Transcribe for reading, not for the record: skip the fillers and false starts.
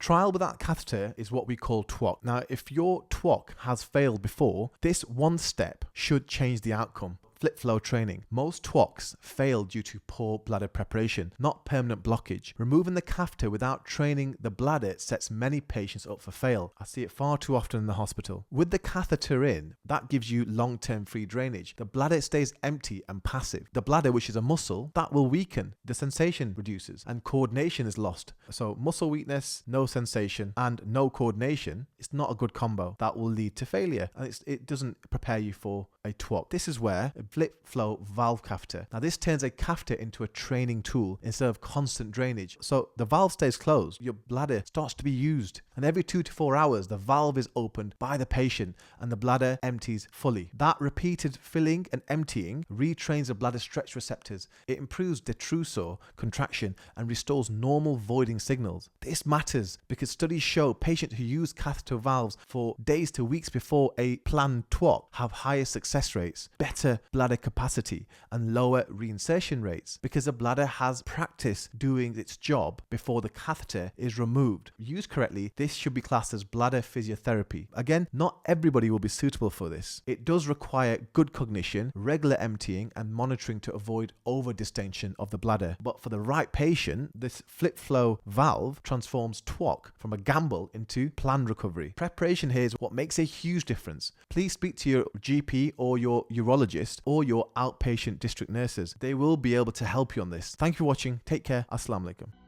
Trial without catheter is what we call TWOC. Now, if your TWOC has failed before, this one step should change the outcome. Flip flow training. Most TWOCs fail due to poor bladder preparation, not permanent blockage. Removing the catheter without training the bladder sets many patients up for fail. I see it far too often in the hospital. With the catheter in, that gives you long-term free drainage. The bladder stays empty and passive. The bladder, which is a muscle, that will weaken. The sensation reduces and coordination is lost. So muscle weakness, no sensation, and no coordination, it's not a good combo. That will lead to failure, and it doesn't prepare you for a TWOC. This is where a flip flow valve catheter. Now this turns a catheter into a training tool instead of constant drainage. So the valve stays closed, your bladder starts to be used, and every 2 to 4 hours the valve is opened by the patient and the bladder empties fully. That repeated filling and emptying retrains the bladder stretch receptors. It improves detrusor contraction and restores normal voiding signals. This matters because studies show patients who use catheter valves for days to weeks before a planned TWOC have higher success rates, better bladder capacity, and lower reinsertion rates because the bladder has practice doing its job before the catheter is removed. Used correctly, this should be classed as bladder physiotherapy. Again, not everybody will be suitable for this. It does require good cognition, regular emptying, and monitoring to avoid over-distension of the bladder. But for the right patient, this flip flow valve transforms TWOC from a gamble into planned recovery. Preparation here is what makes a huge difference. Please speak to your GP or your urologist or your outpatient district nurses. They will be able to help you on this. Thank you for watching. Take care. Assalamu alaikum.